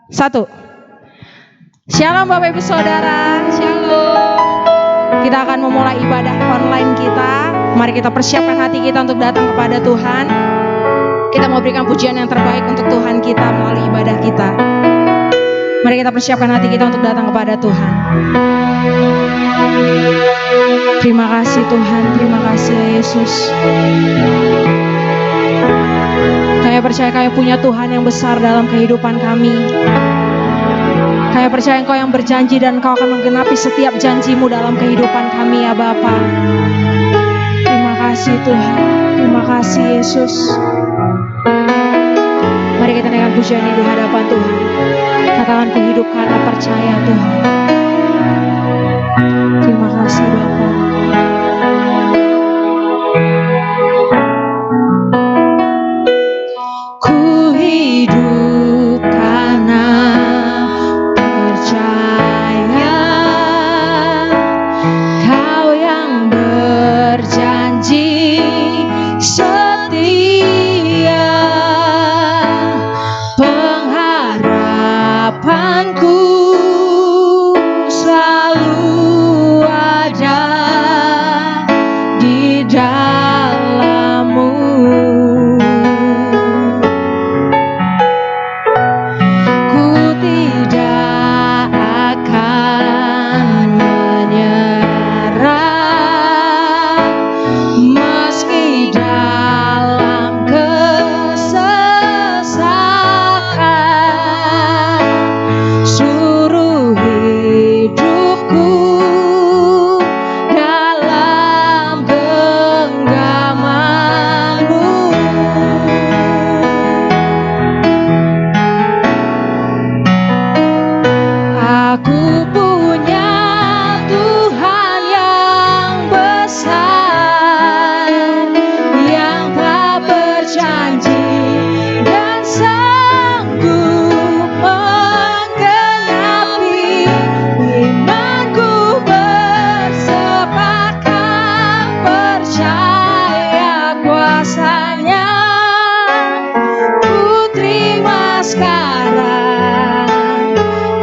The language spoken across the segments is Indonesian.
Satu. Shalom Bapak Ibu Saudara. Shalom. Kita akan memulai ibadah online kita. Mari kita persiapkan hati kita untuk datang kepada Tuhan. Kita mau berikan pujian yang terbaik untuk Tuhan kita melalui ibadah kita. Mari kita persiapkan hati kita untuk datang kepada Tuhan. Terima kasih Tuhan, terima kasih Yesus. Kami percaya Kami punya Tuhan yang besar dalam kehidupan kami. Kami percaya Engkau yang berjanji dan Engkau akan menggenapi setiap janji-Mu dalam kehidupan kami ya Bapa. Terima kasih Tuhan, terima kasih Yesus. Mari kita naikkan pujian ini di hadapan Tuhan. Katakan ku hidup karena percaya Tuhan. Terima kasih Bapa. Ku hidup karena percaya Kau yang berjanji setia. Pengharapanku selalu ada di dalam-Mu. Ku tidak akan menyerah meski dalam kesesakan. Seluruh hidupku dalam genggaman-Mu. Aku punya Tuhan yang besar, yang tak berjanji dan sanggup menggenapi. Imanku bersepakat percaya kuasa-Nya. Ku terima sekarang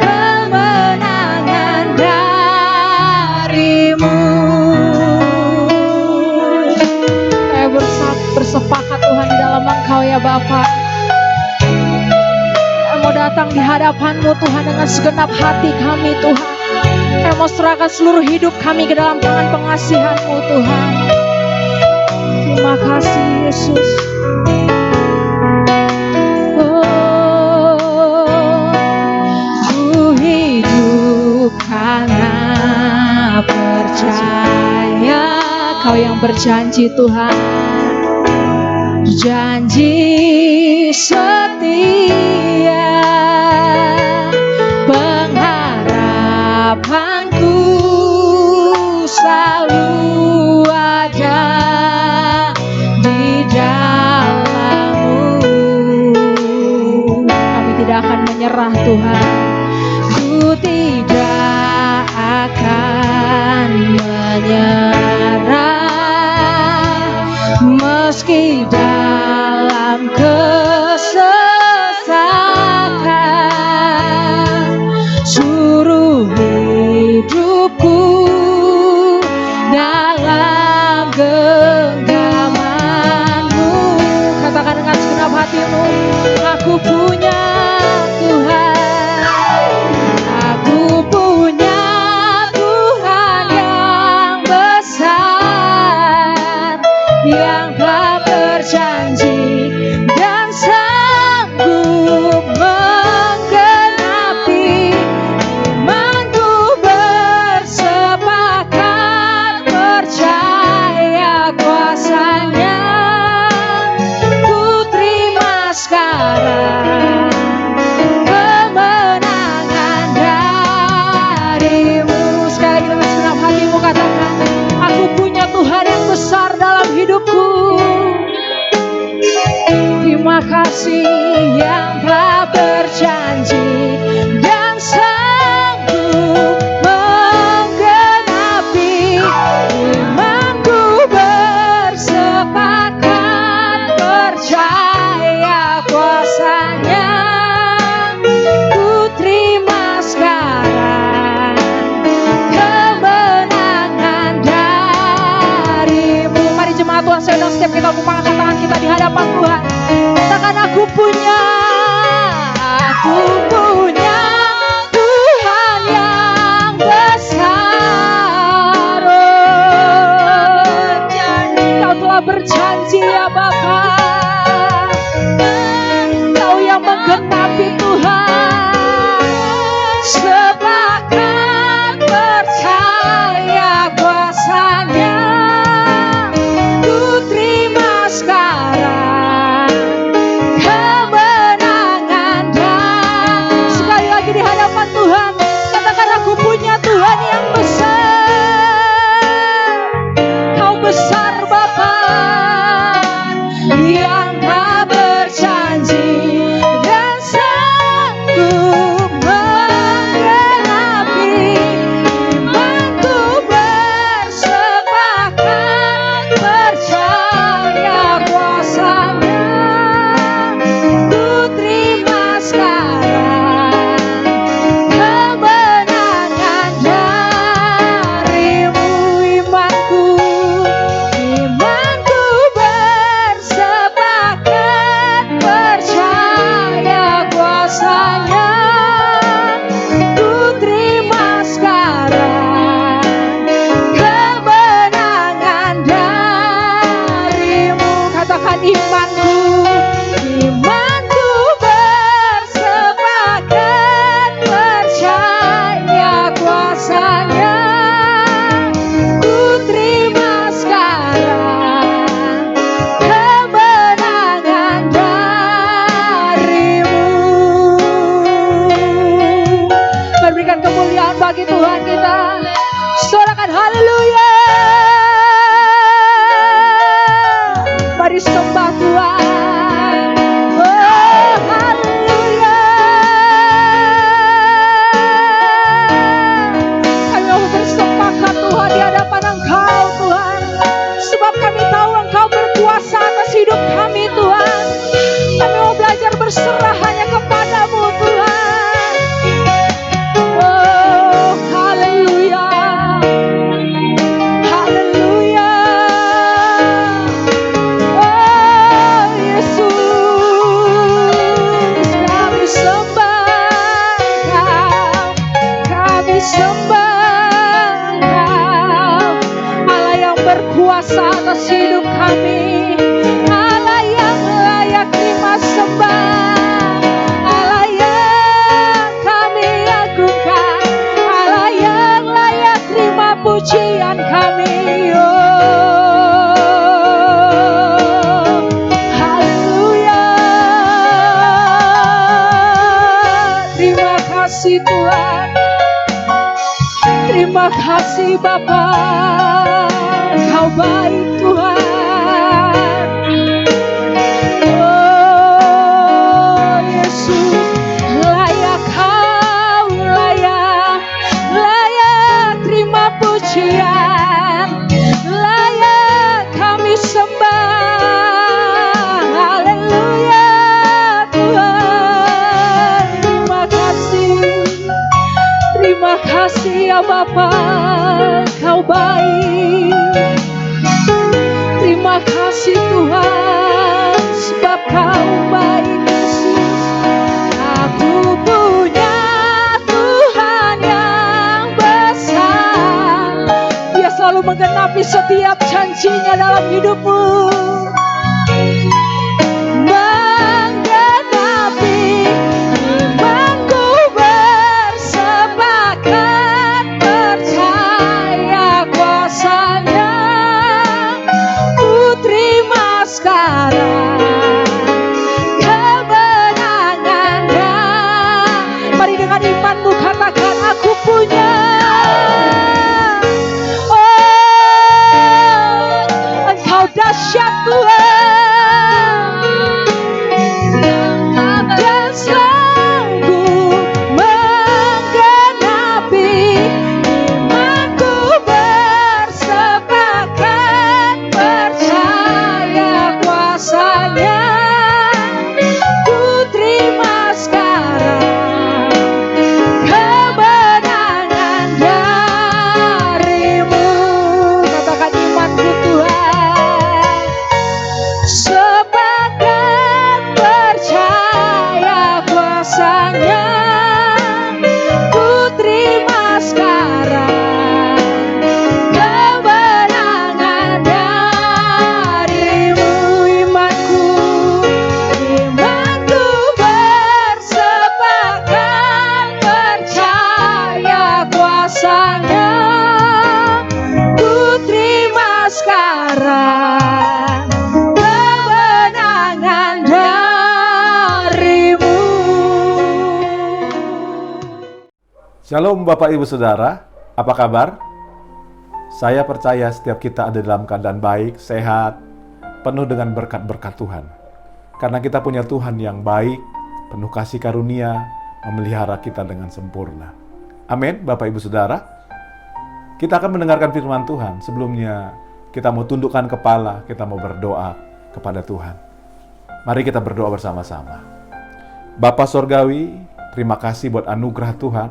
kemenangan dari-Mu. Saya bersepakat Tuhan di dalam Engkau ya Bapa. Saya mau datang di hadapan-Mu Tuhan dengan segenap hati kami Tuhan. Saya mau serahkan seluruh hidup kami ke dalam tangan pengasihan-Mu Tuhan. Terima kasih Yesus. Ku hidup karena percaya Kau yang berjanji Tuhan, janji setia. Pengharapanku selalu ada di dalam-Mu. Kami tidak akan menyerah Tuhan. Ku tidak akan menyerah meski dalam kesesakan. Suruh hidupku dalam genggaman-Mu. Katakan dengan segenap hatimu, aku punya Tuhan. Aku punya Tuhan yang besar, yang tak percaya Ku punya Tuhan yang besar. Kau telah berjanji ya Bapa, Kau yang menggenapi Tuhan. Sepakat percaya kuasa-Nya, ku terima sekarang kemenangan. Dan sekali lagi di hadapan Tuhan, katakan aku punya Tuhan yang besar. Kau besar Bapa, yang tak berjanji dan sanggup menggenapi imanku. Bersepakat percaya kuasa-Nya, ku terima sekarang kemenangan darimu. Imanku bersepakat percaya kuasa-Nya, ku terima sekarang kemenangan darimu. Katakan imanku bersepakat percaya kuasa-Nya, ku terima sekarang kemenangan darimu. Berikan kemuliaan bagi Tuhan kita. Sorakan haleluya. Mari sembah Tuhan. Oh haleluya. Kami mau bersepakat Tuhan di hadapan Engkau Tuhan, sebab kami tahu Engkau berkuasa atas hidup kami Tuhan. Kami mau belajar berserah hanya kepadamu Tuhan. Oh haleluya. Haleluya. Oh Yesus, kami sembah Engkau, kami sembah Engkau, Allah yang berkuasa atas hidup kami, Allah yang layak terima sembah, Allah yang kami agungkan, Allah yang layak terima pujian kami. Oh haleluya. Terima kasih Tuhan, terima kasih Bapa, Kau baik Tuhan. Oh Yesus, layak Kau, layak terima pujian, layak kami sembah. Haleluya Tuhan, terima kasih ya Bapa, Kau baik. Terima kasih Tuhan, sebab Kau baik Yesus. Aku punya Tuhan yang besar, Dia selalu menggenapi setiap janjinya dalam hidupmu. Menggenapi imanku, bersepakat percaya kuasa-Nya, ku terima sekarang kemenangannya. Mari dengan imanmu katakan aku punya. Oh, Engkau dahsyat Tuhan. kuasanya. Ku terima sekarang kemenangan darimu. Imanku bersepakat percaya kuasanya. Ku terima sekarang kemenangan darimu. Shalom Bapak Ibu Saudara, apa kabar? Saya percaya setiap kita ada dalam keadaan baik, sehat, penuh dengan berkat-berkat Tuhan. Karena kita punya Tuhan yang baik, penuh kasih karunia, memelihara kita dengan sempurna. Amin, Bapak Ibu Saudara. Kita akan mendengarkan firman Tuhan. Sebelumnya, kita mau tundukkan kepala, kita mau berdoa kepada Tuhan. Mari kita berdoa bersama-sama. Bapa Sorgawi, terima kasih buat anugerah Tuhan,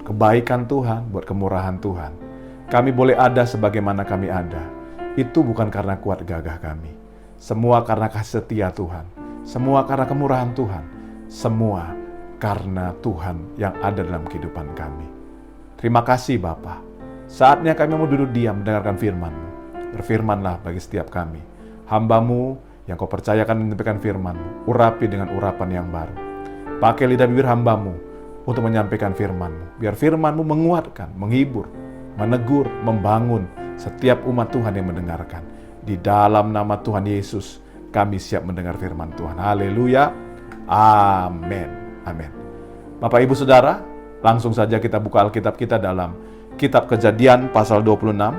kebaikan Tuhan, buat kemurahan Tuhan. Kami boleh ada sebagaimana kami ada. Itu bukan karena kuat gagah kami. Semua karena kasih setia Tuhan. Semua karena kemurahan Tuhan. Semua karena Tuhan yang ada dalam kehidupan kami. Terima kasih Bapa. Saatnya kami mau duduk diam mendengarkan firman-Mu. Berfirmanlah bagi setiap kami. Hamba-Mu yang Kau percayakan menyampaikan firman-Mu. Urapi dengan urapan yang baru. Pakai lidah bibir hamba-Mu untuk menyampaikan firman-Mu. Biar firman-Mu menguatkan, menghibur, menegur, membangun setiap umat Tuhan yang mendengarkan. Di dalam nama Tuhan Yesus, kami siap mendengar firman Tuhan. Haleluya. Amin. Amin. Bapak Ibu Saudara, langsung saja kita buka Alkitab kita dalam Kitab Kejadian pasal 26.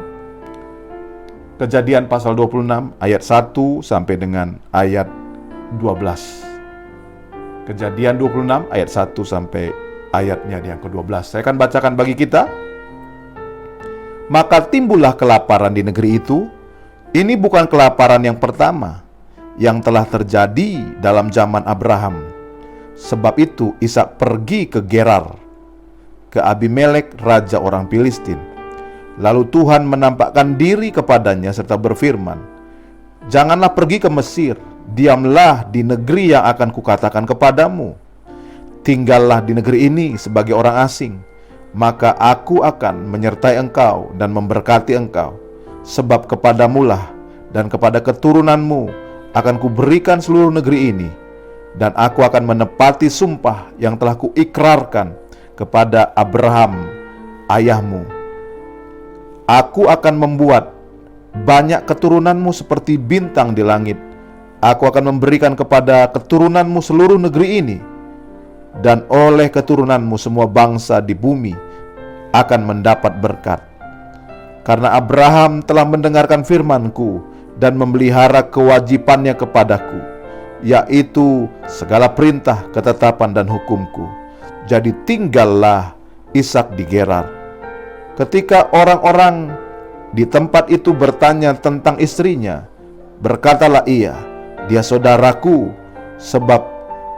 Kejadian pasal 26 ayat 1 sampai dengan ayat 12. Kejadian 26 ayat 1 sampai ayatnya yang ke-12. Saya akan bacakan bagi kita. Maka timbullah kelaparan di negeri itu. Ini bukan kelaparan yang pertama yang telah terjadi dalam zaman Abraham. Sebab itu Ishak pergi ke Gerar, ke Abimelek, raja orang Filistin. Lalu Tuhan menampakkan diri kepadanya serta berfirman, "Janganlah pergi ke Mesir, diamlah di negeri yang akan kukatakan kepadamu. Tinggallah di negeri ini sebagai orang asing, maka aku akan menyertai engkau dan memberkati engkau. Sebab kepadamulah dan kepada keturunanmu akan kuberikan seluruh negeri ini, dan aku akan menepati sumpah yang telah kuikrarkan kepada Abraham ayahmu. Aku akan membuat banyak keturunanmu seperti bintang di langit. Aku akan memberikan kepada keturunanmu seluruh negeri ini, dan oleh keturunanmu semua bangsa di bumi akan mendapat berkat. Karena Abraham telah mendengarkan firman-Ku dan memelihara kewajibannya kepadaku, yaitu segala perintah, ketetapan dan hukum-Ku. Jadi tinggallah Ishak di Gerar." Ketika orang-orang di tempat itu bertanya tentang istrinya, berkatalah ia, "Dia saudaraku," sebab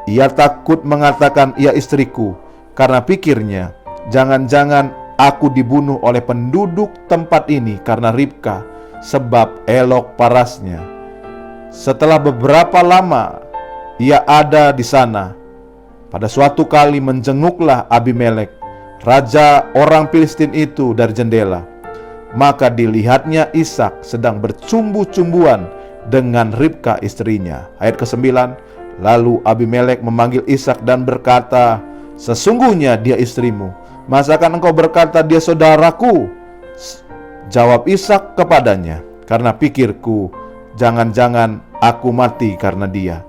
ia takut mengatakan ia istriku, karena pikirnya, jangan-jangan aku dibunuh oleh penduduk tempat ini karena Ribka, sebab elok parasnya. Setelah beberapa lama ia ada di sana. Pada suatu kali menjenguklah Abimelek, raja orang Filistin itu dari jendela. Maka dilihatnya Ishak sedang bercumbu-cumbuan dengan Ribka istrinya. Ayat ke-9. Lalu Abimelek memanggil Ishak dan berkata, "Sesungguhnya dia istrimu. Masakan engkau berkata dia saudaraku?" Jawab Ishak kepadanya, "Karena pikirku, jangan-jangan aku mati karena dia."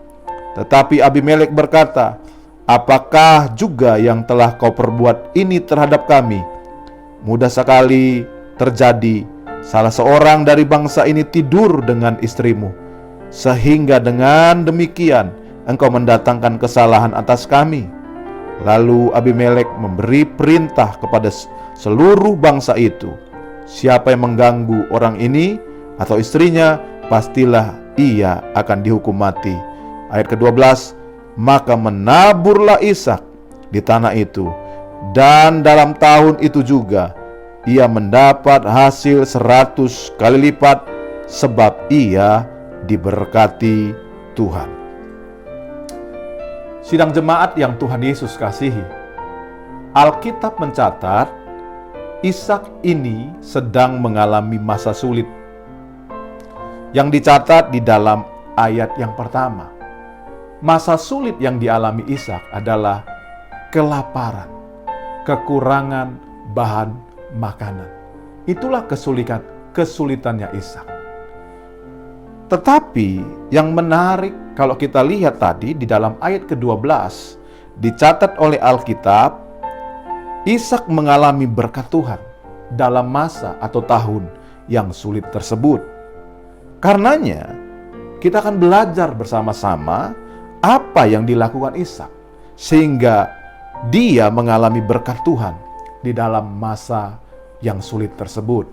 Tetapi Abimelek berkata, "Apakah juga yang telah kau perbuat ini terhadap kami? Mudah sekali terjadi salah seorang dari bangsa ini tidur dengan istrimu, sehingga dengan demikian engkau mendatangkan kesalahan atas kami." Lalu Abimelek memberi perintah kepada seluruh bangsa itu, "Siapa yang mengganggu orang ini atau istrinya, pastilah ia akan dihukum mati." Ayat ke-12. Maka menaburlah Ishak di tanah itu, dan dalam tahun itu juga ia mendapat hasil 100 kali lipat, sebab ia diberkati Tuhan. Sidang jemaat yang Tuhan Yesus kasihi, Alkitab mencatat Ishak ini sedang mengalami masa sulit. Yang dicatat di dalam ayat yang pertama, masa sulit yang dialami Ishak adalah kelaparan, kekurangan bahan makanan. Itulah kesulitannya Ishak. Tetapi yang menarik kalau kita lihat tadi di dalam ayat ke-12, dicatat oleh Alkitab, Ishak mengalami berkat Tuhan dalam masa atau tahun yang sulit tersebut. Karenanya, kita akan belajar bersama-sama apa yang dilakukan Ishak sehingga dia mengalami berkat Tuhan di dalam masa yang sulit tersebut.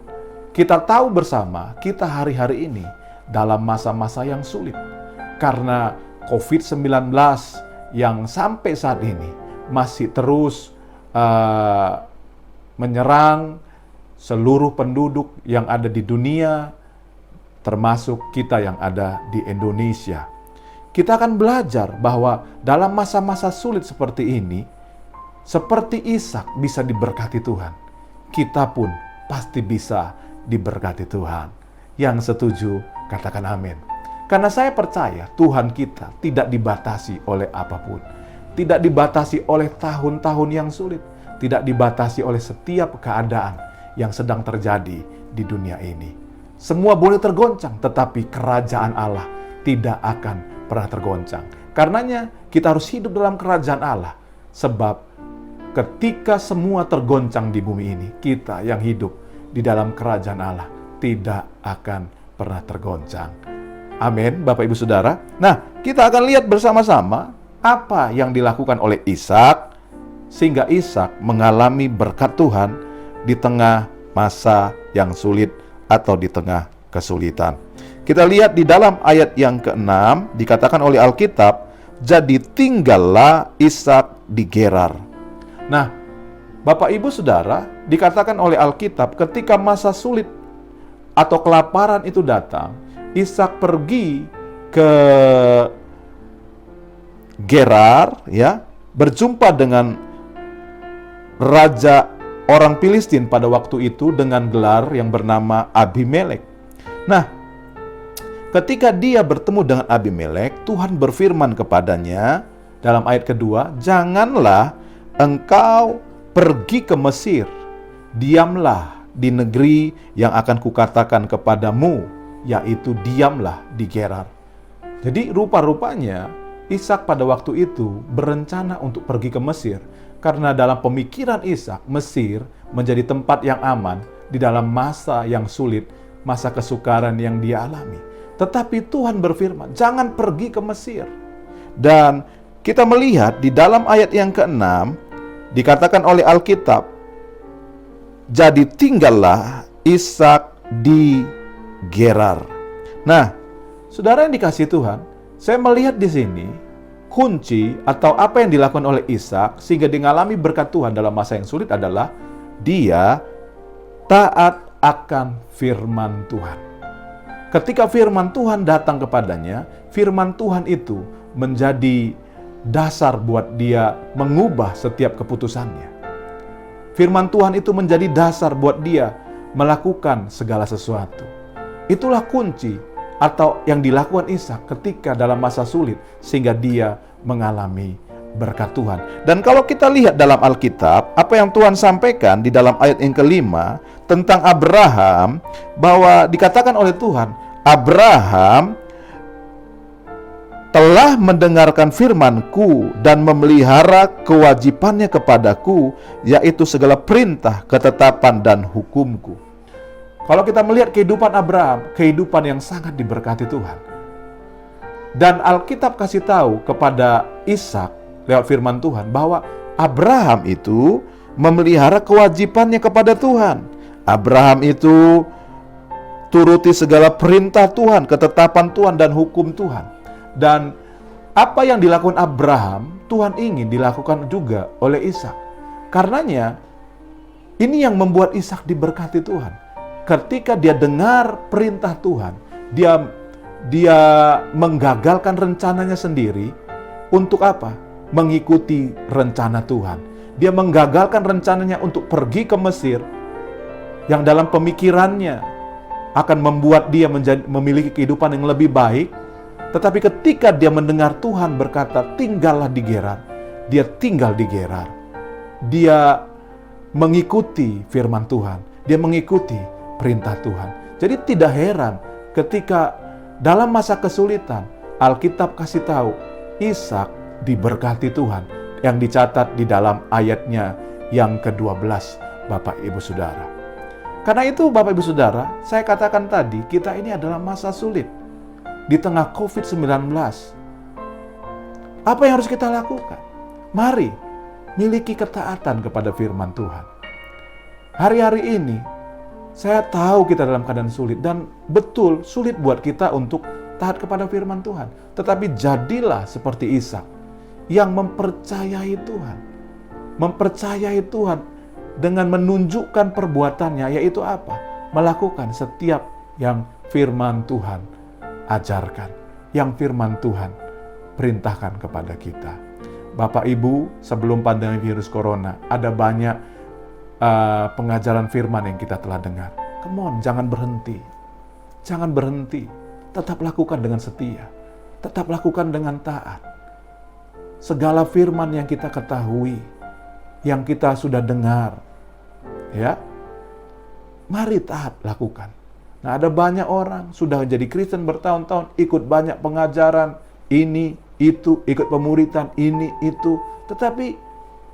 Kita tahu bersama, kita hari-hari ini dalam masa-masa yang sulit karena COVID-19 yang sampai saat ini masih terus menyerang seluruh penduduk yang ada di dunia, termasuk kita yang ada di Indonesia. Kita akan belajar bahwa dalam masa-masa sulit seperti ini, seperti Ishak bisa diberkati Tuhan, kita pun pasti bisa diberkati Tuhan. Yang setuju, katakan amin. Karena saya percaya Tuhan kita tidak dibatasi oleh apapun. Tidak dibatasi oleh tahun-tahun yang sulit. Tidak dibatasi oleh setiap keadaan yang sedang terjadi di dunia ini. Semua boleh tergoncang, tetapi kerajaan Allah tidak akan pernah tergoncang. Karenanya kita harus hidup dalam kerajaan Allah. Sebab ketika semua tergoncang di bumi ini, kita yang hidup di dalam kerajaan Allah tidak akan pernah tergoncang. Amin, Bapak Ibu Saudara. Nah, kita akan lihat bersama-sama apa yang dilakukan oleh Ishak sehingga Ishak mengalami berkat Tuhan di tengah masa yang sulit atau di tengah kesulitan. Kita lihat di dalam ayat yang ke-6 dikatakan oleh Alkitab, jadi tinggallah Ishak di Gerar. Nah, Bapak Ibu Saudara, dikatakan oleh Alkitab ketika masa sulit atau kelaparan itu datang, Ishak pergi ke Gerar, ya, berjumpa dengan raja orang Filistin pada waktu itu dengan gelar yang bernama Abimelek. Nah, ketika dia bertemu dengan Abimelek, Tuhan berfirman kepadanya dalam ayat kedua, janganlah engkau pergi ke Mesir, diamlah di negeri yang akan kukatakan kepadamu, yaitu diamlah di Gerar. Jadi rupa-rupanya Ishak pada waktu itu berencana untuk pergi ke Mesir, karena dalam pemikiran Ishak, Mesir menjadi tempat yang aman di dalam masa yang sulit, masa kesukaran yang dia alami. Tetapi Tuhan berfirman, jangan pergi ke Mesir. Dan kita melihat di dalam ayat yang ke-6, dikatakan oleh Alkitab, jadi tinggallah Ishak di Gerar. Nah, saudara yang dikasihi Tuhan, saya melihat di sini kunci atau apa yang dilakukan oleh Ishak sehingga dia mengalami berkat Tuhan dalam masa yang sulit adalah dia taat akan firman Tuhan. Ketika firman Tuhan datang kepadanya, firman Tuhan itu menjadi dasar buat dia mengubah setiap keputusannya. Firman Tuhan itu menjadi dasar buat dia melakukan segala sesuatu. Itulah kunci atau yang dilakukan Ishak ketika dalam masa sulit sehingga dia mengalami berkat Tuhan. Dan kalau kita lihat dalam Alkitab, apa yang Tuhan sampaikan di dalam ayat yang kelima tentang Abraham, bahwa dikatakan oleh Tuhan, Abraham telah mendengarkan firman-Ku dan memelihara kewajibannya kepadaku, yaitu segala perintah, ketetapan, dan hukum-Ku. Kalau kita melihat kehidupan Abraham, kehidupan yang sangat diberkati Tuhan. Dan Alkitab kasih tahu kepada Ishak lewat firman Tuhan bahwa Abraham itu memelihara kewajibannya kepada Tuhan. Abraham itu turuti segala perintah Tuhan, ketetapan Tuhan, dan hukum Tuhan. Dan apa yang dilakukan Abraham, Tuhan ingin dilakukan juga oleh Ishak. Karenanya, ini yang membuat Ishak diberkati Tuhan. Ketika dia dengar perintah Tuhan, dia menggagalkan rencananya sendiri. Untuk apa? mengikuti rencana Tuhan. Dia menggagalkan rencananya untuk pergi ke Mesir, yang dalam pemikirannya akan membuat dia memiliki kehidupan yang lebih baik. Tetapi ketika dia mendengar Tuhan berkata, tinggallah di Gerar, dia tinggal di Gerar. Dia mengikuti firman Tuhan, dia mengikuti perintah Tuhan. Jadi tidak heran ketika dalam masa kesulitan, Alkitab kasih tahu Ishak diberkati Tuhan, yang dicatat di dalam ayatnya yang ke-12, Bapak Ibu Saudara. Karena itu Bapak Ibu Saudara, saya katakan tadi, kita ini adalah masa sulit di tengah COVID-19. Apa yang harus kita lakukan? Mari miliki ketaatan kepada firman Tuhan. Hari-hari ini saya tahu kita dalam keadaan sulit, dan betul sulit buat kita untuk taat kepada firman Tuhan. Tetapi jadilah seperti Ishak yang mempercayai Tuhan. Mempercayai Tuhan dengan menunjukkan perbuatannya, yaitu apa? Melakukan setiap yang firman Tuhan ajarkan, yang firman Tuhan perintahkan kepada kita. Bapak Ibu, sebelum pandemi virus corona, ada banyak pengajaran firman yang kita telah dengar. Come on, jangan berhenti. Jangan berhenti. Tetap lakukan dengan setia. Tetap lakukan dengan taat. Segala firman yang kita ketahui, yang kita sudah dengar, ya, mari taat lakukan. Nah, ada banyak orang sudah jadi Kristen bertahun-tahun, ikut banyak pengajaran, ini, itu, ikut pemuritan, ini, itu, tetapi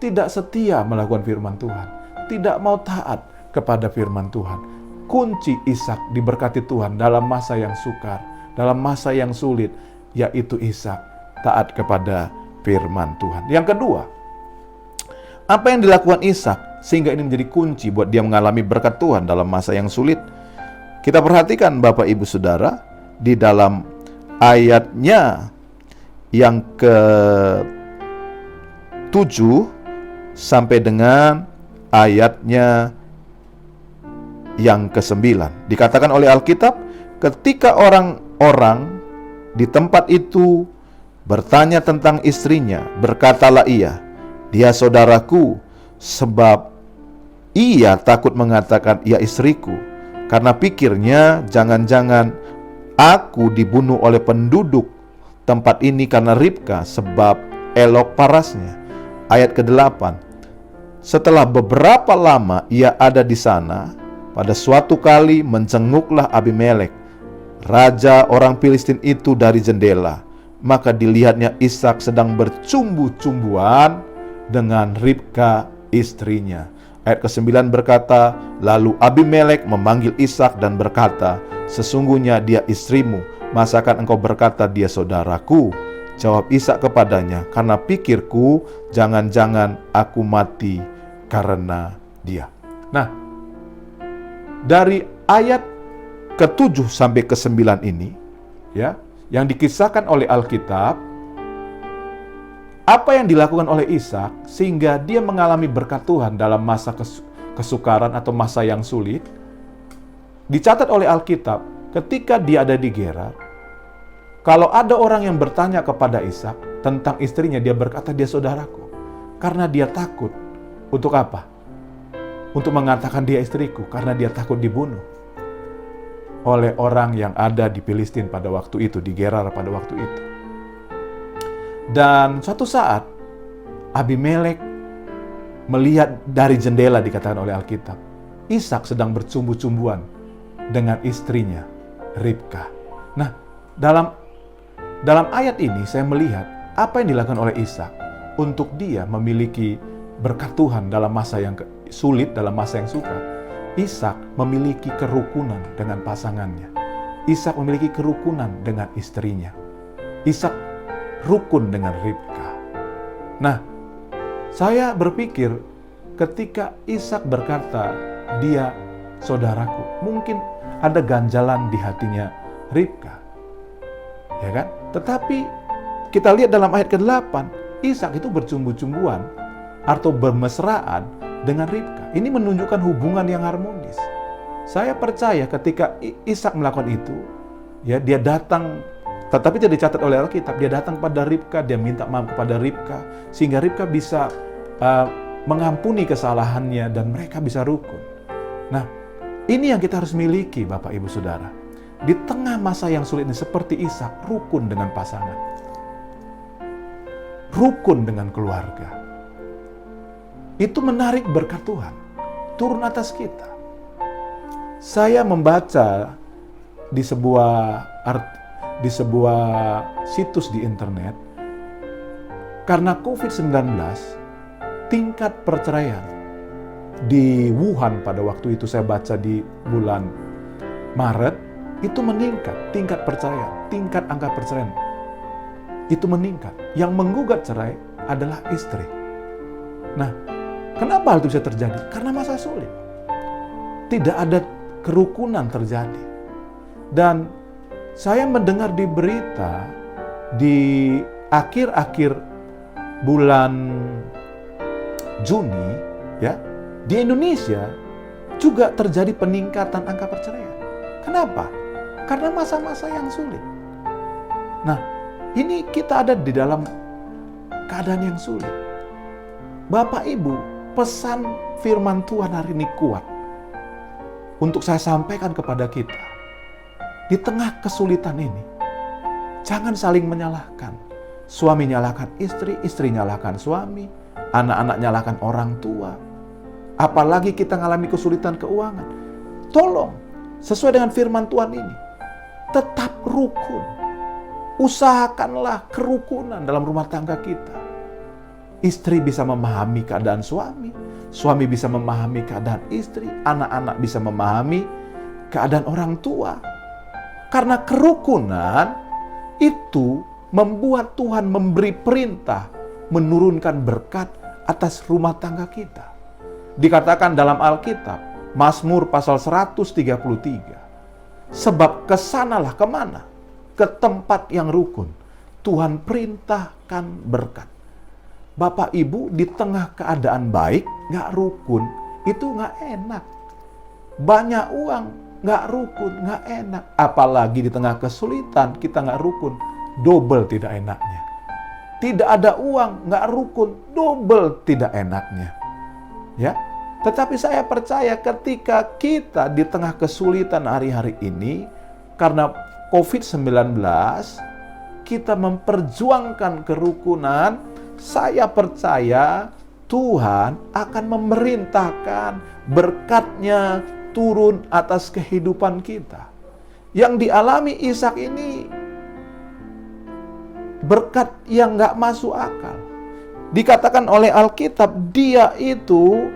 tidak setia melakukan firman Tuhan, tidak mau taat kepada firman Tuhan. Kunci Ishak diberkati Tuhan dalam masa yang sukar, dalam masa yang sulit, yaitu Ishak taat kepada firman Tuhan. Yang kedua, apa yang dilakukan Ishak sehingga ini menjadi kunci buat dia mengalami berkat Tuhan dalam masa yang sulit? Kita perhatikan Bapak Ibu Saudara di dalam ayatnya yang ke-7 sampai dengan ayatnya yang ke-9. Dikatakan oleh Alkitab, ketika orang-orang di tempat itu bertanya tentang istrinya, berkatalah ia, dia saudaraku, sebab ia takut mengatakan ia istriku, karena pikirnya jangan-jangan aku dibunuh oleh penduduk tempat ini karena Ribka, sebab elok parasnya. Ayat ke-8, setelah beberapa lama ia ada di sana, pada suatu kali menjenguklah Abimelek, raja orang Filistin itu dari jendela. Maka dilihatnya Ishak sedang bercumbu-cumbuan dengan Ribka istrinya. Ayat ke-9 berkata, lalu Abimelek memanggil Ishak dan berkata, sesungguhnya dia istrimu, masakan engkau berkata dia saudaraku? Jawab Ishak kepadanya, karena pikirku jangan-jangan aku mati karena dia. Nah, dari ayat ke-7 sampai ke-9 ini, ya, yang dikisahkan oleh Alkitab, apa yang dilakukan oleh Ishak sehingga dia mengalami berkat Tuhan dalam masa kesukaran atau masa yang sulit, dicatat oleh Alkitab ketika dia ada di Gerar. Kalau ada orang yang bertanya kepada Ishak tentang istrinya, dia berkata dia saudaraku, karena dia takut. Untuk apa? Untuk mengatakan dia istriku, karena dia takut dibunuh oleh orang yang ada di Filistin pada waktu itu, di Gerar pada waktu itu. Dan suatu saat Abimelek melihat dari jendela, dikatakan oleh Alkitab, Ishak sedang bercumbu-cumbuan dengan istrinya Ribka. Nah, dalam ayat ini saya melihat apa yang dilakukan oleh Ishak untuk dia memiliki berkat Tuhan dalam masa yang sulit, dalam masa yang sukar. Ishak memiliki kerukunan dengan pasangannya. Ishak memiliki kerukunan dengan istrinya. Ishak rukun dengan Ribka. Nah, saya berpikir ketika Ishak berkata dia saudaraku, mungkin ada ganjalan di hatinya Ribka, ya kan? Tetapi kita lihat dalam ayat ke-8, Ishak itu bercumbu-cumbuan atau bermesraan dengan Ribka. Ini menunjukkan hubungan yang harmonis. Saya percaya ketika Ishak melakukan itu, ya, dia datang Tetapi tidak dicatat oleh Alkitab. Dia datang pada Ribka, dia minta maaf kepada Ribka, sehingga Ribka bisa mengampuni kesalahannya dan mereka bisa rukun. Nah, ini yang kita harus miliki, Bapak Ibu Saudara. Di tengah masa yang sulit ini, seperti Ishak, rukun dengan pasangan, rukun dengan keluarga. Itu menarik berkat Tuhan turun atas kita. Saya membaca di sebuah situs di internet, karena COVID-19, tingkat perceraian di Wuhan pada waktu itu, saya baca di bulan Maret, itu meningkat. Tingkat perceraian, tingkat angka perceraian itu meningkat. Yang menggugat cerai adalah istri. Nah, kenapa hal itu bisa terjadi? Karena masa sulit. Tidak ada kerukunan terjadi. Dan saya mendengar di berita di akhir-akhir bulan Juni, ya, di Indonesia juga terjadi peningkatan angka perceraian. Kenapa? Karena masa-masa yang sulit. Nah, ini kita ada di dalam keadaan yang sulit. Bapak Ibu, pesan firman Tuhan hari ini kuat untuk saya sampaikan kepada kita. Di tengah kesulitan ini, jangan saling menyalahkan. Suami nyalahkan istri, istri nyalahkan suami, anak-anak nyalahkan orang tua. Apalagi kita mengalami kesulitan keuangan. Tolong, sesuai dengan firman Tuhan ini, tetap rukun. Usahakanlah kerukunan dalam rumah tangga kita. Istri bisa memahami keadaan suami, suami bisa memahami keadaan istri, anak-anak bisa memahami keadaan orang tua. Karena kerukunan itu membuat Tuhan memberi perintah, menurunkan berkat atas rumah tangga kita. Dikatakan dalam Alkitab, Mazmur pasal 133, sebab kesanalah kemana? Ke tempat yang rukun. Tuhan perintahkan berkat. Bapak Ibu, di tengah keadaan baik, nggak rukun, itu nggak enak. Banyak uang, nggak rukun, nggak enak. Apalagi di tengah kesulitan, kita nggak rukun, double tidak enaknya. Tidak ada uang, nggak rukun, double tidak enaknya. Ya, tetapi saya percaya ketika kita di tengah kesulitan hari-hari ini, karena COVID-19, kita memperjuangkan kerukunan, saya percaya Tuhan akan memerintahkan berkat-Nya turun atas kehidupan kita. Yang dialami Ishak ini berkat yang gak masuk akal. Dikatakan oleh Alkitab, dia itu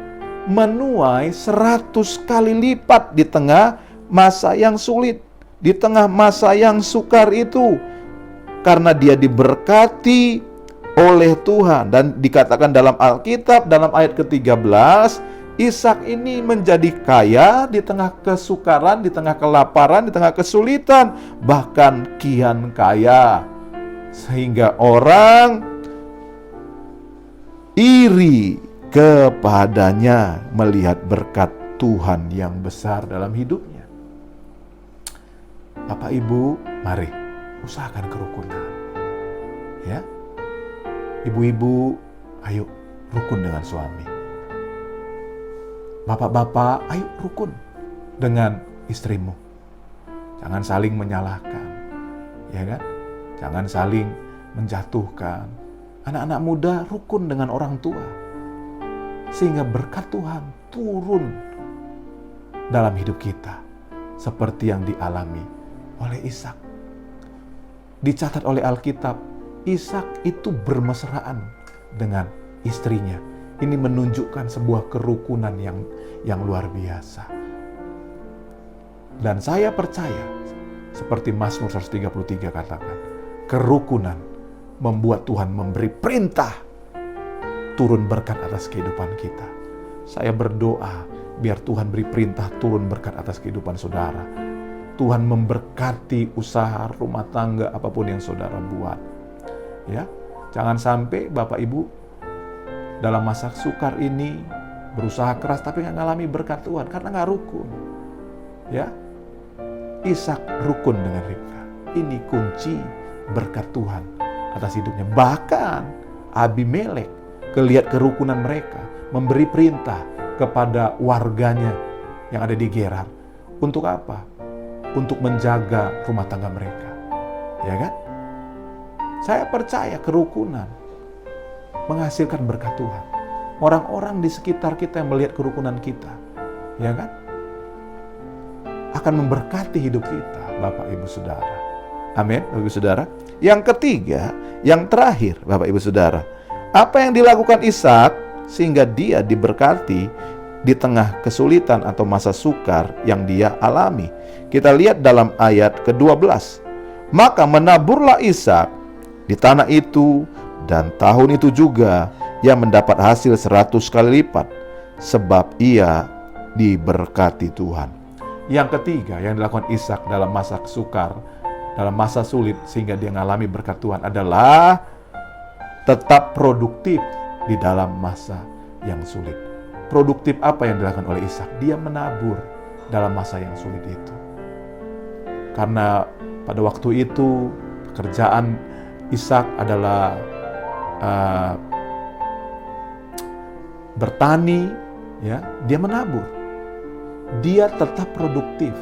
menuai 100 kali lipat di tengah masa yang sulit, di tengah masa yang sukar itu. Karena dia diberkati oleh Tuhan. Dan dikatakan dalam Alkitab, dalam ayat ke-13, Ishak ini menjadi kaya di tengah kesukaran, di tengah kelaparan, di tengah kesulitan, bahkan kian kaya. Sehingga orang iri kepadanya melihat berkat Tuhan yang besar dalam hidupnya. Bapak Ibu, mari usahakan kerukunan. Ya. Ibu-ibu, ayo rukun dengan suami. Bapak-bapak, ayo rukun dengan istrimu. Jangan saling menyalahkan, ya kan? Jangan saling menjatuhkan. Anak-anak muda rukun dengan orang tua, sehingga berkat Tuhan turun dalam hidup kita, seperti yang dialami oleh Ishak. Dicatat oleh Alkitab, Ishak itu bermesraan dengan istrinya. Ini menunjukkan sebuah kerukunan yang luar biasa. Dan saya percaya, seperti Mazmur 133 katakan, kerukunan membuat Tuhan memberi perintah turun berkat atas kehidupan kita. Saya berdoa biar Tuhan beri perintah turun berkat atas kehidupan saudara. Tuhan memberkati usaha rumah tangga apapun yang saudara buat. Ya, jangan sampai Bapak Ibu dalam masa sukar ini berusaha keras tapi nggak ngalami berkat Tuhan karena nggak rukun. Ya, Ishak rukun dengan Ribka. Ini kunci berkat Tuhan atas hidupnya. Bahkan Abimelek lihat kerukunan mereka, memberi perintah kepada warganya yang ada di Gerar. Untuk apa? Untuk menjaga rumah tangga mereka. Ya kan? Saya percaya kerukunan menghasilkan berkat Tuhan. Orang-orang di sekitar kita yang melihat kerukunan kita, ya kan, akan memberkati hidup kita, Bapak Ibu Saudara. Amin, Bapak Ibu Saudara. Yang ketiga, yang terakhir, Bapak Ibu Saudara, apa yang dilakukan Ishak sehingga dia diberkati di tengah kesulitan atau masa sukar yang dia alami. Kita lihat dalam ayat ke-12. Maka menaburlah Ishak di tanah itu, dan tahun itu juga ia mendapat hasil 100 kali lipat, sebab ia diberkati Tuhan. Yang ketiga yang dilakukan Ishak dalam masa sukar, dalam masa sulit sehingga dia mengalami berkat Tuhan adalah tetap produktif di dalam masa yang sulit. Produktif apa yang dilakukan oleh Ishak? Dia menabur dalam masa yang sulit itu. Karena pada waktu itu pekerjaan Ishak adalah bertani, ya, dia menabur. Dia tetap produktif.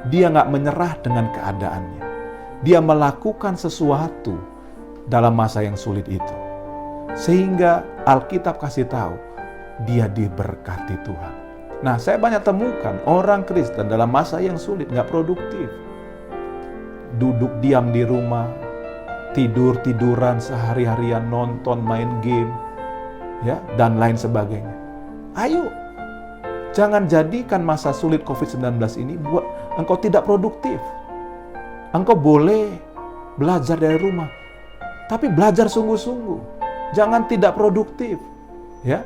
Dia nggak menyerah dengan keadaannya. Dia melakukan sesuatu dalam masa yang sulit itu. Sehingga Alkitab kasih tahu, dia diberkati Tuhan. Nah, saya banyak temukan orang Kristen dalam masa yang sulit nggak produktif. Duduk diam di rumah, tidur-tiduran sehari-harian, nonton, main game, ya, dan lain sebagainya. Ayo, jangan jadikan masa sulit COVID-19 ini buat engkau tidak produktif. Engkau boleh belajar dari rumah, tapi belajar sungguh-sungguh. Jangan tidak produktif, ya.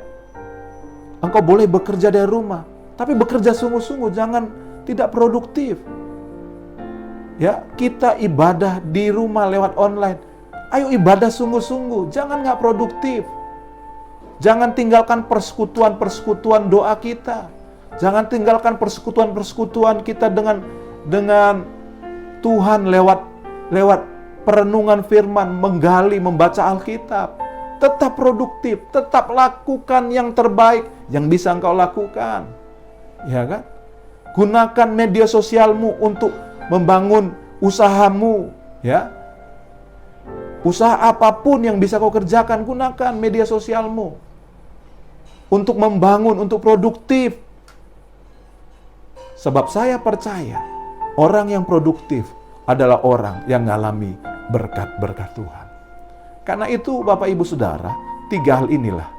Engkau boleh bekerja dari rumah, tapi bekerja sungguh-sungguh, jangan tidak produktif. Ya, kita ibadah di rumah lewat online. Ayo ibadah sungguh-sungguh, jangan nggak produktif. Jangan tinggalkan persekutuan-persekutuan doa kita. Jangan tinggalkan persekutuan-persekutuan kita dengan Tuhan lewat perenungan firman, menggali, membaca Alkitab. Tetap produktif, tetap lakukan yang terbaik yang bisa engkau lakukan. Ya kan? Gunakan media sosialmu untuk membangun usahamu, ya. Usaha apapun yang bisa kau kerjakan, gunakan media sosialmu untuk membangun, untuk produktif. Sebab saya percaya orang yang produktif adalah orang yang mengalami berkat-berkat Tuhan. Karena itu Bapak Ibu Saudara, 3 hal inilah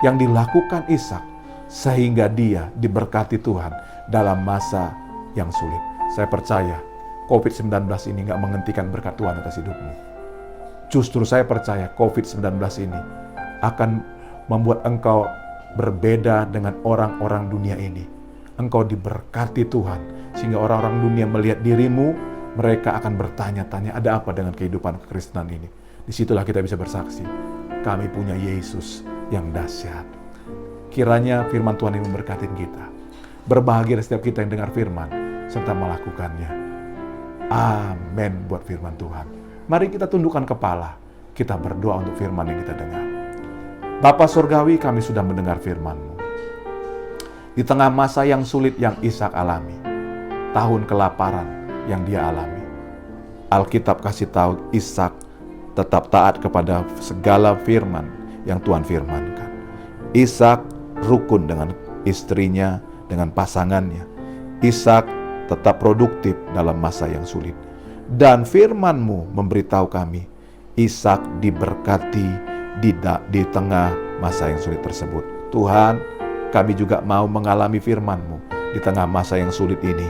yang dilakukan Ishak sehingga dia diberkati Tuhan dalam masa yang sulit. Saya percaya COVID-19 ini nggak menghentikan berkat Tuhan atas hidupmu. Justru saya percaya COVID-19 ini akan membuat engkau berbeda dengan orang-orang dunia ini. Engkau diberkati Tuhan, sehingga orang-orang dunia melihat dirimu, mereka akan bertanya-tanya, ada apa dengan kehidupan kekristenan ini? Disitulah kita bisa bersaksi, kami punya Yesus yang dahsyat. Kiranya firman Tuhan ini memberkati kita. Berbahagia setiap kita yang dengar firman, serta melakukannya. Amin buat firman Tuhan. Mari kita tundukkan kepala, kita berdoa untuk firman yang kita dengar. Bapa Surgawi, kami sudah mendengar firman-Mu. Di tengah masa yang sulit yang Ishak alami, tahun kelaparan yang dia alami, Alkitab kasih tahu Ishak tetap taat kepada segala firman yang Tuhan firmankan. Ishak rukun dengan istrinya, dengan pasangannya. Ishak tetap produktif dalam masa yang sulit. Dan firman-Mu memberitahu kami, Ishak diberkati di tengah masa yang sulit tersebut. Tuhan, kami juga mau mengalami firman-Mu. Di tengah masa yang sulit ini,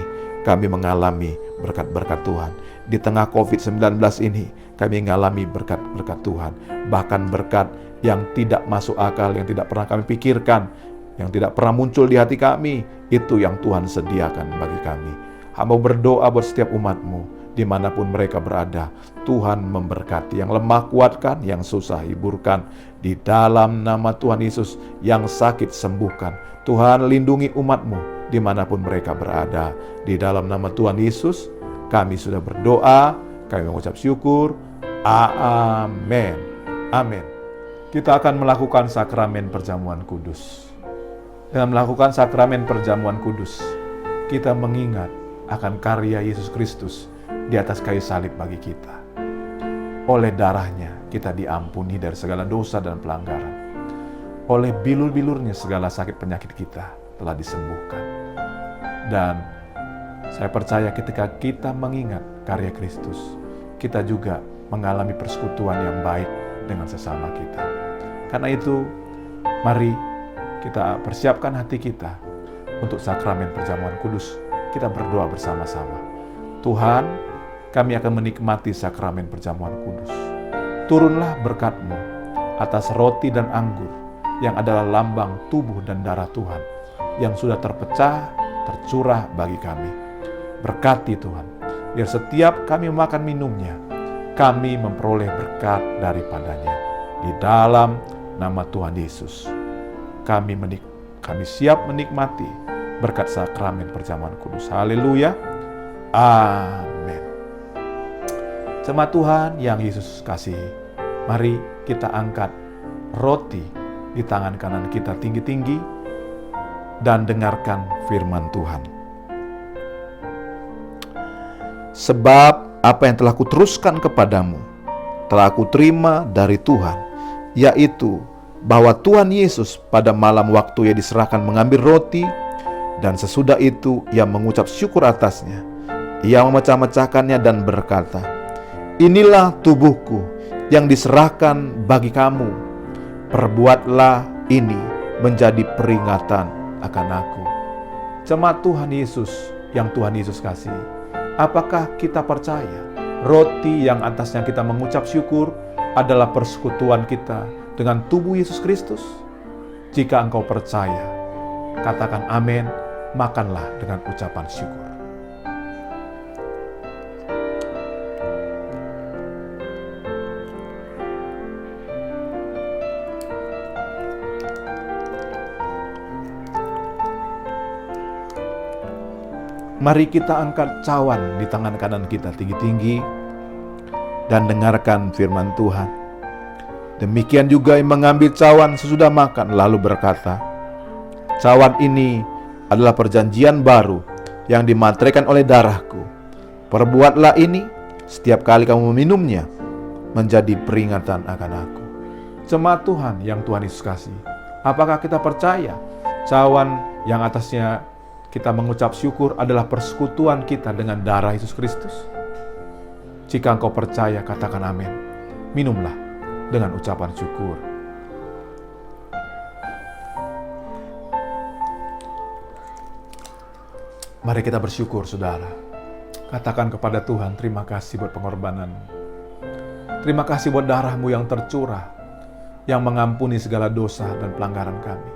kami mengalami berkat-berkat Tuhan. Di tengah COVID-19 ini, kami mengalami berkat-berkat Tuhan. Bahkan berkat yang tidak masuk akal, yang tidak pernah kami pikirkan, yang tidak pernah muncul di hati kami, itu yang Tuhan sediakan bagi kami. Hamba berdoa buat setiap umat-Mu, dimanapun mereka berada. Tuhan memberkati, yang lemah kuatkan, yang susah hiburkan. Di dalam nama Tuhan Yesus, yang sakit sembuhkan. Tuhan lindungi umat-Mu, dimanapun mereka berada. Di dalam nama Tuhan Yesus, kami sudah berdoa, kami mengucap syukur. Amin. Amin. Kita akan melakukan sakramen perjamuan kudus. Dengan melakukan sakramen perjamuan kudus, kita mengingat akan karya Yesus Kristus di atas kayu salib bagi kita. Oleh darahnya kita diampuni dari segala dosa dan pelanggaran. Oleh bilur-bilurnya segala sakit penyakit kita telah disembuhkan. Dan saya percaya ketika kita mengingat karya Kristus, kita juga mengalami persekutuan yang baik dengan sesama kita. Karena itu, mari kita persiapkan hati kita untuk sakramen perjamuan kudus. Kita berdoa bersama-sama. Tuhan, kami akan menikmati sakramen perjamuan kudus. Turunlah berkat-Mu atas roti dan anggur yang adalah lambang tubuh dan darah Tuhan yang sudah terpecah, tercurah bagi kami. Berkati Tuhan, biar setiap kami makan minumnya, kami memperoleh berkat daripadanya. Di dalam nama Tuhan Yesus, kami siap menikmati berkat sakramen perjamuan kudus. Haleluya. Amin. Jemaat Tuhan yang Yesus kasihi, mari kita angkat roti di tangan kanan kita tinggi-tinggi dan dengarkan firman Tuhan. Sebab apa yang telah kuteruskan kepadamu telah aku terima dari Tuhan, yaitu bahwa Tuhan Yesus pada malam waktu Ia diserahkan mengambil roti, dan sesudah itu Ia mengucap syukur atasnya. Ia memecah-mecahkannya dan berkata, "Inilah tubuhku yang diserahkan bagi kamu. Perbuatlah ini menjadi peringatan akan aku." Jemaat Tuhan Yesus yang Tuhan Yesus kasihi, apakah kita percaya roti yang atasnya kita mengucap syukur adalah persekutuan kita dengan tubuh Yesus Kristus? Jika engkau percaya, katakan amin, makanlah dengan ucapan syukur. Mari kita angkat cawan di tangan kanan kita tinggi-tinggi dan dengarkan firman Tuhan. Demikian juga yang mengambil cawan sesudah makan lalu berkata, "Cawan ini adalah perjanjian baru yang dimateraikan oleh darahku. Perbuatlah ini setiap kali kamu meminumnya menjadi peringatan akan aku." Jemaat Tuhan yang Tuhan Yesus kasih, apakah kita percaya cawan yang atasnya kita mengucap syukur adalah persekutuan kita dengan darah Yesus Kristus? Jika engkau percaya, katakan amin. Minumlah dengan ucapan syukur. Mari kita bersyukur, saudara. Katakan kepada Tuhan, terima kasih buat pengorbanan-Mu. Terima kasih buat darah-Mu yang tercurah, yang mengampuni segala dosa dan pelanggaran kami.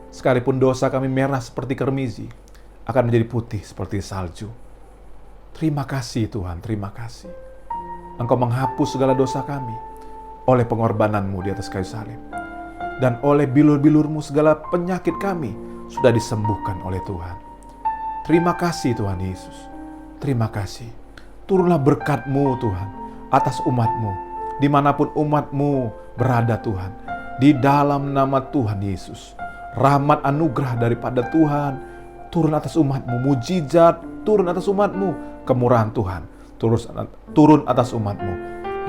Sekalipun dosa kami merah seperti kermizi, akan menjadi putih seperti salju. Terima kasih Tuhan, terima kasih. Engkau menghapus segala dosa kami oleh pengorbanan-Mu di atas kayu salib. Dan oleh bilur-bilur-Mu segala penyakit kami sudah disembuhkan oleh Tuhan. Terima kasih Tuhan Yesus. Terima kasih. Turunlah berkat-Mu Tuhan atas umat-Mu, dimanapun umat-Mu berada Tuhan. Di dalam nama Tuhan Yesus, rahmat anugerah daripada Tuhan turun atas umat-Mu, mujizat turun atas umat-Mu, kemurahan Tuhan turun atas umat-Mu.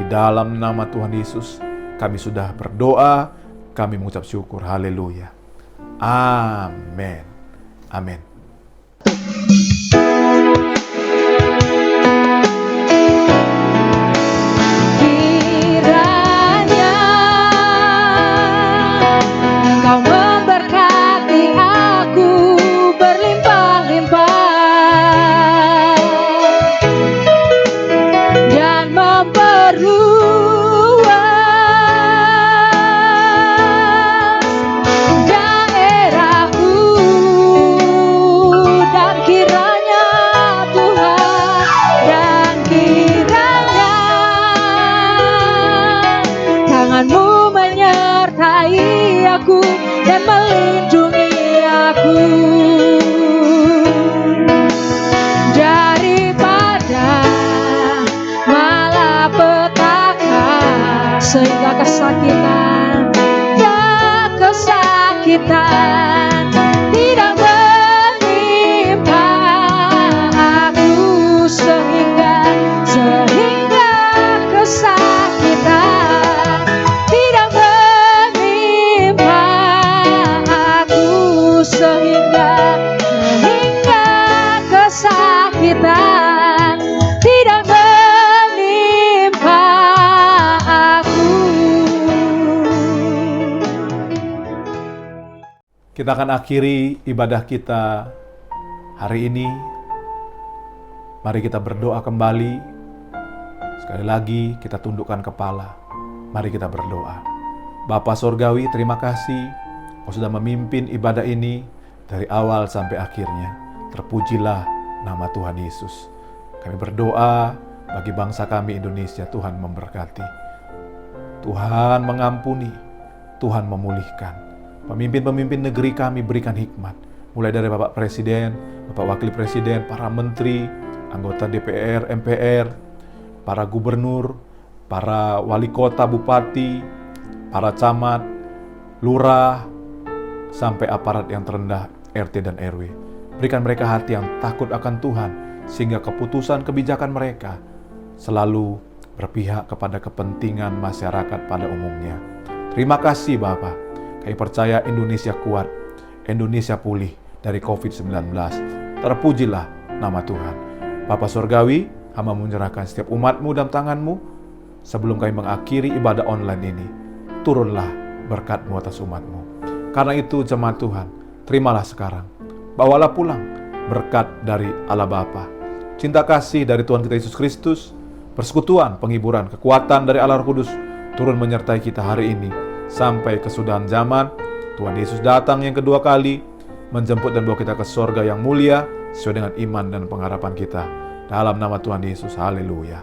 Di dalam nama Tuhan Yesus, kami sudah berdoa, kami mengucap syukur. Haleluya. Amin. Amin. Daerahku sehingga kesakitan tidak menimpa aku. Kita akan akhiri ibadah kita hari ini. Mari kita berdoa kembali. Sekali lagi kita tundukkan kepala. Mari kita berdoa. Bapa Sorgawi, terima kasih Kau sudah memimpin ibadah ini dari awal sampai akhirnya. Terpujilah nama Tuhan Yesus. Kami berdoa bagi bangsa kami Indonesia, Tuhan memberkati. Tuhan mengampuni, Tuhan memulihkan. Pemimpin-pemimpin negeri kami berikan hikmat. Mulai dari Bapak Presiden, Bapak Wakil Presiden, para menteri, anggota DPR, MPR, para gubernur, para wali kota, bupati, para camat, lurah, sampai aparat yang terendah, RT dan RW. Berikan mereka hati yang takut akan Tuhan, sehingga keputusan kebijakan mereka selalu berpihak kepada kepentingan masyarakat pada umumnya. Terima kasih Bapak. Kami percaya Indonesia kuat, Indonesia pulih dari COVID-19. Terpujilah nama Tuhan. Bapa Surgawi, hamba menyerahkan setiap umat-Mu dalam tangan-Mu. Sebelum kami mengakhiri ibadah online ini, turunlah berkat-Mu atas umat-Mu. Karena itu jemaat Tuhan, terimalah sekarang. Bawalah pulang berkat dari Allah Bapa, cinta kasih dari Tuhan kita Yesus Kristus, persekutuan, penghiburan, kekuatan dari Allah Roh Kudus, turun menyertai kita hari ini, sampai kesudahan zaman. Tuhan Yesus datang yang kedua kali, menjemput dan bawa kita ke sorga yang mulia, sesuai dengan iman dan pengharapan kita. Dalam nama Tuhan Yesus, haleluya.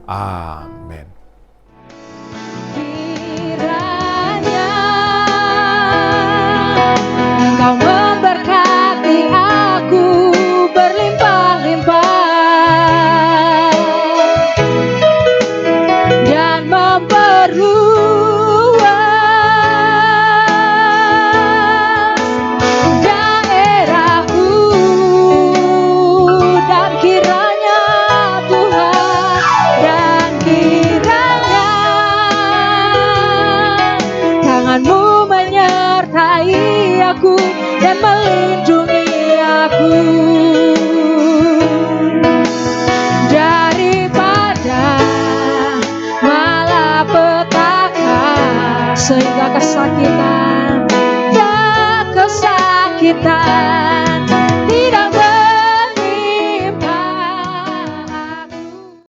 Amin. Kiranya Engkau memberkati aku berlimpah-limpah dan memperluas daerahku, dan kiranya Tuhan, dan kiranya tangan-Mu menyertai aku dan melindungi aku daripada malapetaka, sehingga kesakitan